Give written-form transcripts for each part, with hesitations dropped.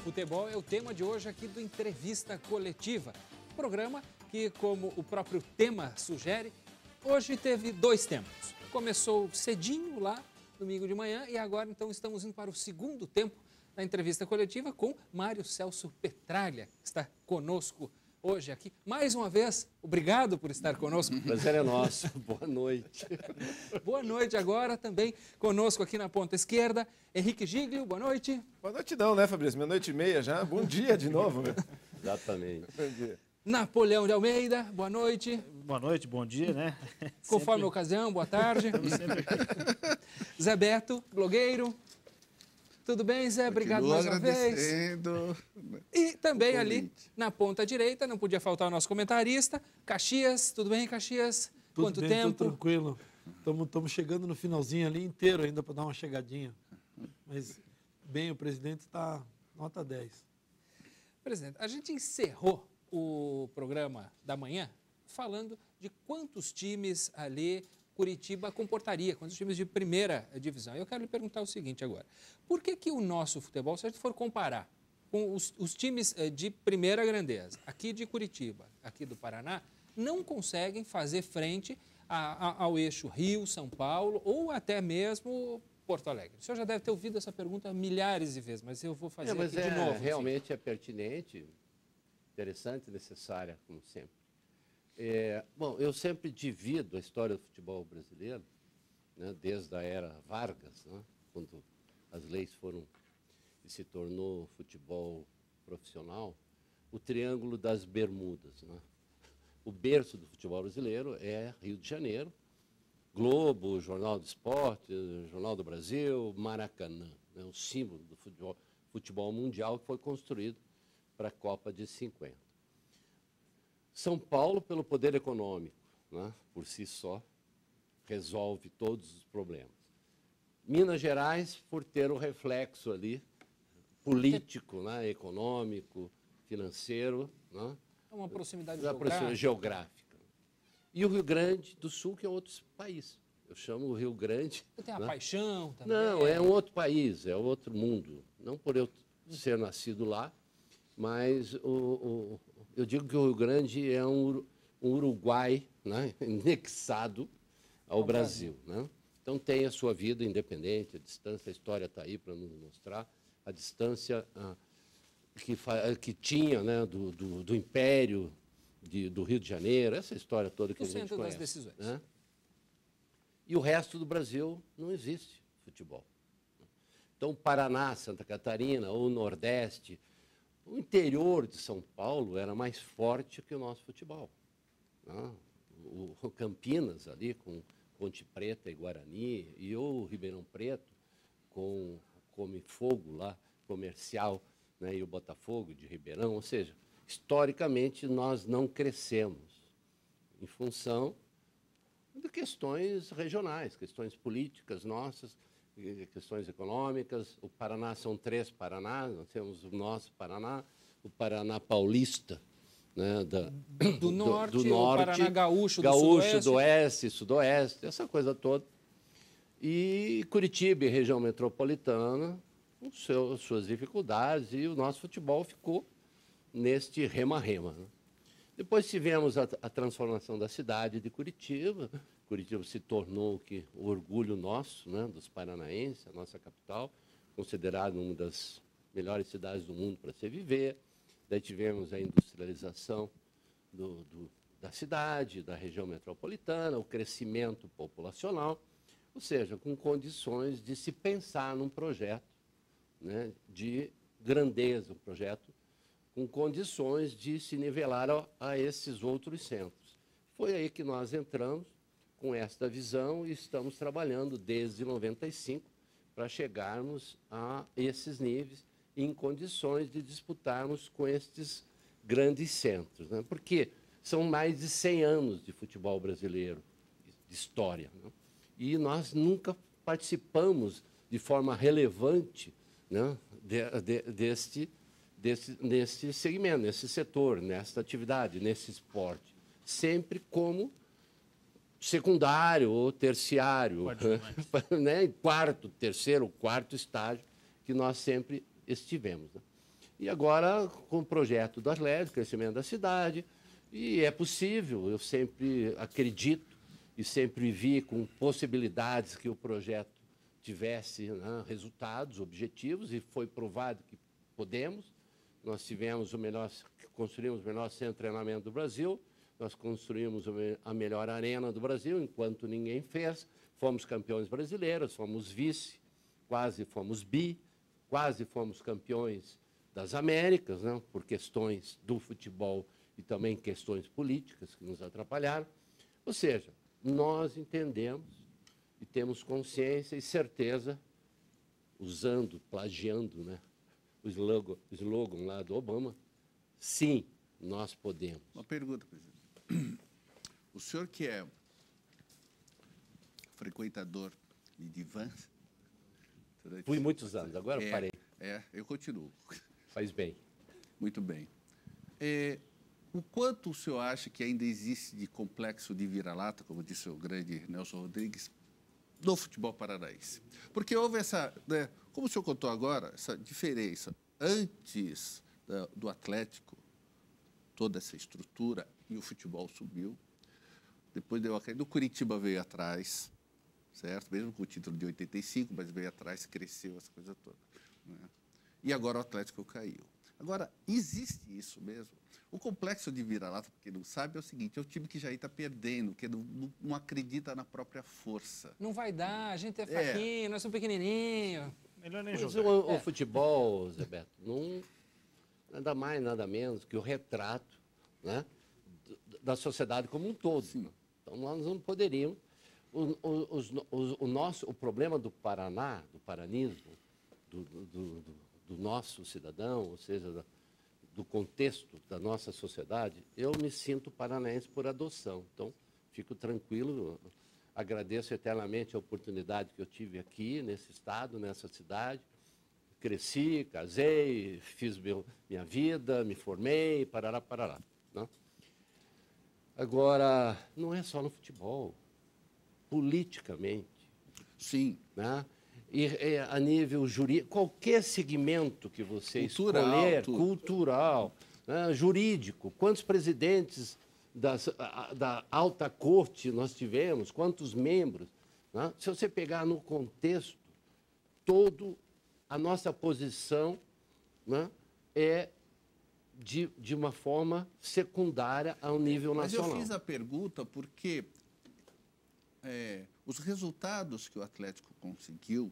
Futebol é o tema de hoje aqui do Entrevista Coletiva. Programa que, como o próprio tema sugere, hoje teve dois tempos. Começou cedinho lá, domingo de manhã, e agora então estamos indo para o segundo tempo da entrevista coletiva com Mário Celso Petralha, que está conosco hoje aqui. Mais uma vez, obrigado por estar conosco. O prazer é nosso. Boa noite. Boa noite agora também conosco aqui na ponta esquerda, Henrique Giglio, boa noite. Boa noite não, né, Fabrício? Meia-noite e meia já. Bom dia de novo, meu. Exatamente. Bom dia. Napoleão de Almeida, boa noite. Boa noite, bom dia, né? Conforme a ocasião, boa tarde. Zé Beto, blogueiro. Tudo bem, Zé? Obrigado mais uma vez. E também ali na ponta direita, não podia faltar o nosso comentarista, Caxias. Tudo bem, Caxias? Tudo Quanto bem, tempo? tudo tranquilo. Estamos chegando no finalzinho ali inteiro ainda para dar uma chegadinha. Mas, bem, o presidente está nota 10. Presidente, a gente encerrou o programa da manhã falando de quantos times ali Curitiba comportaria, quantos times de primeira divisão. Eu quero lhe perguntar o seguinte agora. Por que o nosso futebol, se a gente for comparar com os times de primeira grandeza, aqui de Curitiba, aqui do Paraná, não conseguem fazer frente ao eixo Rio, São Paulo ou até mesmo Porto Alegre? O senhor já deve ter ouvido essa pergunta milhares de vezes, mas eu vou fazer aqui de novo. Realmente é pertinente, interessante e necessária, como sempre. Bom, eu sempre divido a história do futebol brasileiro, né, desde a era Vargas, né, quando as leis foram e se tornou futebol profissional, o Triângulo das Bermudas. Né? O berço do futebol brasileiro é Rio de Janeiro, Globo, Jornal do Esporte, Jornal do Brasil, Maracanã, né, o símbolo do futebol mundial que foi construído para a Copa de 50. São Paulo, pelo poder econômico, né, por si só, resolve todos os problemas. Minas Gerais, por ter o reflexo ali, político, né, econômico, financeiro. Né, é uma proximidade geográfica. E o Rio Grande do Sul, que é outro país. Eu chamo o Rio Grande... Tem a paixão também. Não, é um outro país, é outro mundo. Não por eu ser nascido lá, mas eu digo que o Rio Grande é um Uruguai, né, anexado ao Brasil. Né? Então tem a sua vida independente, a distância, a história está aí para nos mostrar, a distância que tinha, né, do Império, do Rio de Janeiro, essa história toda que a gente conhece. Das decisões. Né? E o resto do Brasil não existe futebol. Então, o Paraná, Santa Catarina, ou o Nordeste, o interior de São Paulo era mais forte que o nosso futebol. Né? O Campinas, ali, com Ponte Preta e Guarani, e o Ribeirão Preto, com o Come Fogo lá, comercial, né, e o Botafogo de Ribeirão, ou seja, historicamente nós não crescemos em função de questões regionais, questões políticas nossas, questões econômicas. O Paraná são 3 Paranás, nós temos o nosso Paraná, o Paraná Paulista, né, do norte, o Paraná Gaúcho, do oeste, sudoeste, essa coisa toda. E Curitiba, região metropolitana, com suas dificuldades, e o nosso futebol ficou neste rema-rema. Né? Depois tivemos a transformação da cidade de Curitiba. Curitiba se tornou o orgulho nosso, né, dos paranaenses, a nossa capital, considerada uma das melhores cidades do mundo para se viver. Daí tivemos a industrialização da cidade, da região metropolitana, o crescimento populacional, ou seja, com condições de se pensar num projeto, né, de grandeza, um projeto com condições de se nivelar a esses outros centros. Foi aí que nós entramos com esta visão e estamos trabalhando desde 95 para chegarmos a esses níveis em condições de disputarmos com estes grandes centros. Né? Porque são mais de 100 anos de futebol brasileiro, de história. Né? E nós nunca participamos de forma relevante, né, nesse segmento, nesse setor, nessa atividade, nesse esporte. Sempre como secundário ou terciário, né? Quarto, terceiro, quarto estágio, que nós sempre estivemos. Né? E agora, com o projeto do Atlético, crescimento da cidade, e é possível, eu sempre acredito e sempre vi com possibilidades que o projeto tivesse, né, resultados, objetivos, e foi provado que podemos. Nós construímos o melhor centro de treinamento do Brasil, nós construímos a melhor arena do Brasil, enquanto ninguém fez. Fomos campeões brasileiros, fomos vice, quase fomos bi, quase fomos campeões das Américas, né, por questões do futebol e também questões políticas que nos atrapalharam. Ou seja, nós entendemos e temos consciência e certeza, plagiando, né, o slogan lá do Obama, sim, nós podemos. Uma pergunta, presidente. O senhor que é frequentador de divãs... Fui muitos anos, agora parei. Eu continuo. Faz bem. Muito bem. O quanto o senhor acha que ainda existe de complexo de vira-lata, como disse o grande Nelson Rodrigues, no futebol paranaense? Porque houve essa, né, como o senhor contou agora, essa diferença antes do Atlético, toda essa estrutura, e o futebol subiu. Depois deu a caída, o Curitiba veio atrás, certo? Mesmo com o título de 85, mas veio atrás, cresceu, essa coisa toda, né? E agora o Atlético caiu. Agora, existe isso mesmo? O complexo de vira-lata, para quem não sabe, é o seguinte, é o time que já está perdendo, que não acredita na própria força. Não vai dar, a gente é fraquinho, nós somos pequenininhos. Melhor nem Mas jogar. o futebol, Zé Beto, não nada mais, nada menos que o retrato, né, da sociedade como um todo. Sim. Então, nós não poderíamos... O problema do Paraná, do paranismo, do nosso cidadão, ou seja, do contexto da nossa sociedade, eu me sinto paranaense por adoção. Então, fico tranquilo, agradeço eternamente a oportunidade que eu tive aqui, nesse estado, nessa cidade. Cresci, casei, fiz minha vida, me formei, parará. Né? Agora, não é só no futebol, politicamente. Sim. Né? E a nível jurídico, qualquer segmento que você escolher, cultural, né, jurídico, quantos presidentes da alta corte nós tivemos, quantos membros, né? Se você pegar no contexto, a nossa posição, né, é de uma forma secundária ao nível nacional. Mas eu fiz a pergunta porque os resultados que o Atlético conseguiu,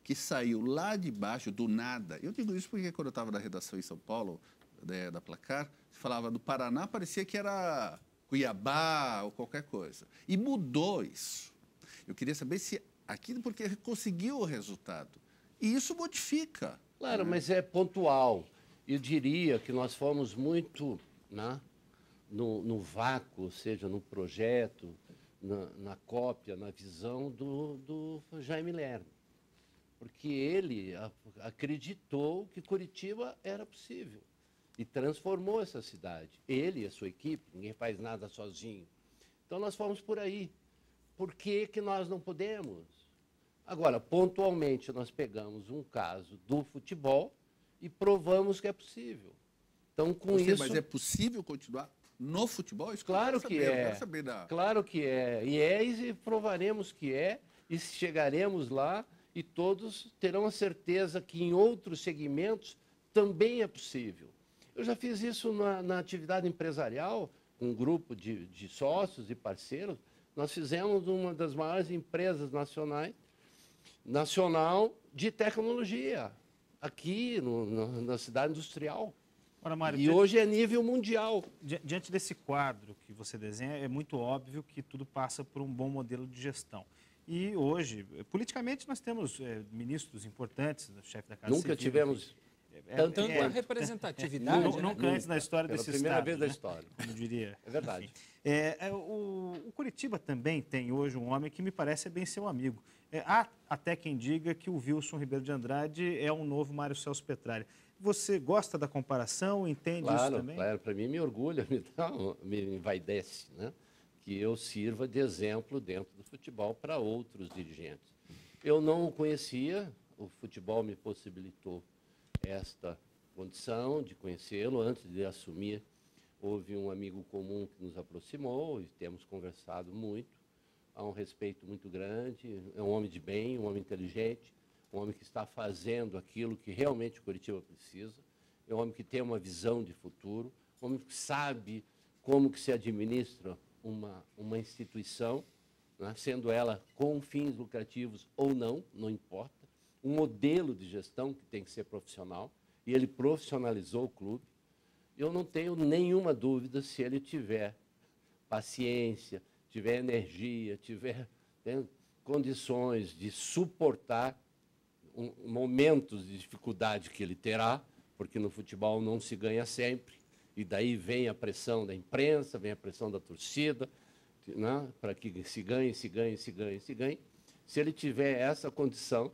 que saiu lá de baixo, do nada. Eu digo isso porque quando eu estava na redação em São Paulo, da Placar, se falava do Paraná, parecia que era Cuiabá ou qualquer coisa. E mudou isso. Eu queria saber se aquilo, porque conseguiu o resultado. E isso modifica. Claro, mas é pontual. Eu diria que nós fomos muito, né, no vácuo, ou seja, no projeto, na cópia, na visão do Jaime Lerner. Porque ele acreditou que Curitiba era possível e transformou essa cidade. Ele e a sua equipe, ninguém faz nada sozinho. Então, nós fomos por aí. Por que nós não podemos? Agora, pontualmente, nós pegamos um caso do futebol e provamos que é possível. Então, com isso... Mas é possível continuar no futebol? Isso claro que é. Claro que é. E provaremos que é, e chegaremos lá, e todos terão a certeza que em outros segmentos também é possível. Eu já fiz isso na atividade empresarial, com um grupo de sócios e parceiros. Nós fizemos uma das maiores empresas nacional de tecnologia, aqui na cidade industrial. Ora, Mário, e hoje é nível mundial. Diante desse quadro que você desenha, é muito óbvio que tudo passa por um bom modelo de gestão. E hoje, politicamente, nós temos ministros importantes, chefe da Casa Nunca Civil, tivemos tanta representatividade. Nunca antes na história desse estado. Pela primeira vez da história. Como diria. É verdade. O Curitiba também tem hoje um homem que me parece bem seu amigo. Há até quem diga que o Wilson Ribeiro de Andrade é um novo Mário Celso Petralha. Você gosta da comparação? Entende isso também? Claro, para mim me orgulha, me envaidece, né? Que eu sirva de exemplo dentro do futebol para outros dirigentes. Eu não o conhecia, o futebol me possibilitou esta condição de conhecê-lo antes de assumir. Houve um amigo comum que nos aproximou e temos conversado muito. Há um respeito muito grande. É um homem de bem, um homem inteligente, um homem que está fazendo aquilo que realmente o Curitiba precisa. É um homem que tem uma visão de futuro, um homem que sabe como que se administra uma instituição, né, sendo ela com fins lucrativos ou não, não importa. Um modelo de gestão que tem que ser profissional, e ele profissionalizou o clube. Eu não tenho nenhuma dúvida, se ele tiver paciência, tiver energia, tiver condições de suportar momentos de dificuldade que ele terá, porque no futebol não se ganha sempre, e daí vem a pressão da imprensa, vem a pressão da torcida, né, para que se ganhe, se ganhe, se ganhe, se ganhe. Se ele tiver essa condição,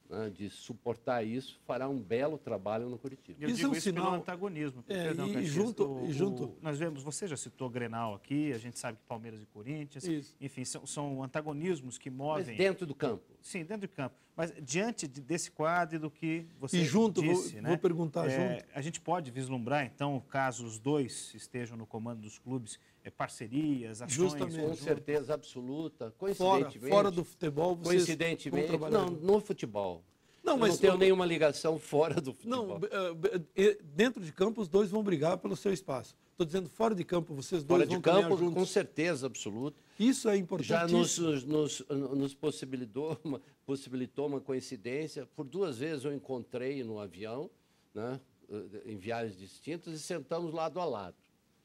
né, de suportar isso, fará um belo trabalho no Curitiba. Eu digo isso pelo antagonismo. Perdão, e junto... Nós vemos, você já citou Grenal aqui, a gente sabe que Palmeiras e Corinthians, isso. Enfim, são antagonismos que movem... Mas dentro do campo. Sim, dentro do campo. Mas diante desse quadro e do que você disse, vou perguntar junto. A gente pode vislumbrar, então, caso os dois estejam no comando dos clubes, parcerias, ações... Justamente. Com certeza absoluta, coincidentemente... Fora do futebol, vocês coincidentemente, vão trabalhar. não, no futebol. Não, mas não tenho nenhuma ligação fora do futebol. Não, dentro de campo os dois vão brigar pelo seu espaço. Estou dizendo, fora de campo, vocês dois Fora de vão caminhar campo, juntos. com certeza absoluta. Isso é Já importantíssimo. nos possibilitou uma coincidência. Por 2 vezes eu encontrei no avião, né, em viagens distintas, e sentamos lado a lado.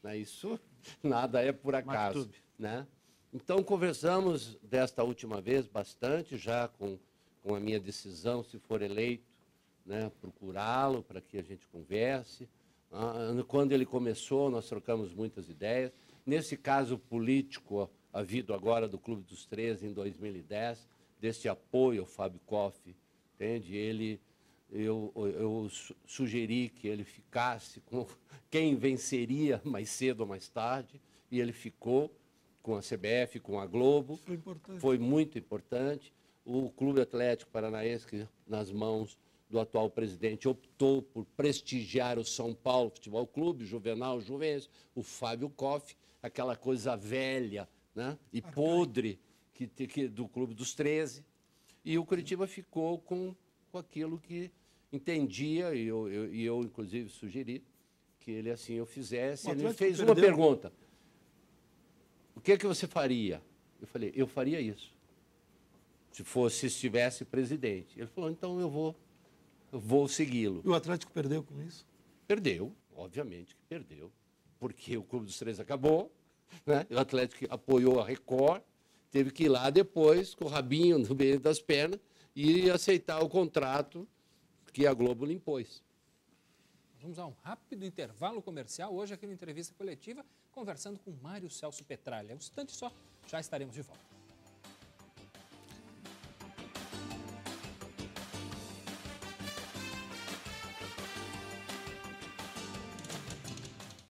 Né? Isso nada é por acaso. Né? Então, conversamos desta última vez bastante, já com a minha decisão, se for eleito, né, procurá-lo para que a gente converse. Quando ele começou, nós trocamos muitas ideias. Nesse caso político havido agora do Clube dos 13 em 2010, desse apoio ao Fábio Koff, entende? Eu sugeri que ele ficasse com quem venceria mais cedo ou mais tarde, e ele ficou com a CBF, com a Globo. Foi importante. Foi muito importante. O Clube Atlético Paranaense, que nas mãos do atual presidente, optou por prestigiar o São Paulo Futebol Clube, Juvenal, Juventus, o Fábio Koff, aquela coisa velha, né, e podre do Clube dos 13. E o Curitiba ficou com aquilo que entendia, e eu inclusive, sugeri que ele assim o fizesse. Ele me fez uma pergunta: o que você faria? Eu falei: eu faria isso, se estivesse presidente. Ele falou: então eu vou segui-lo. E o Atlético perdeu com isso? Perdeu, obviamente que perdeu, porque o Clube dos 13 acabou, né? O Atlético apoiou a Record, teve que ir lá depois, com o rabinho no meio das pernas, e aceitar o contrato que a Globo lhe impôs. Vamos a um rápido intervalo comercial, hoje aqui no Entrevista Coletiva, conversando com Mário Celso Petralha. Um instante só, já estaremos de volta.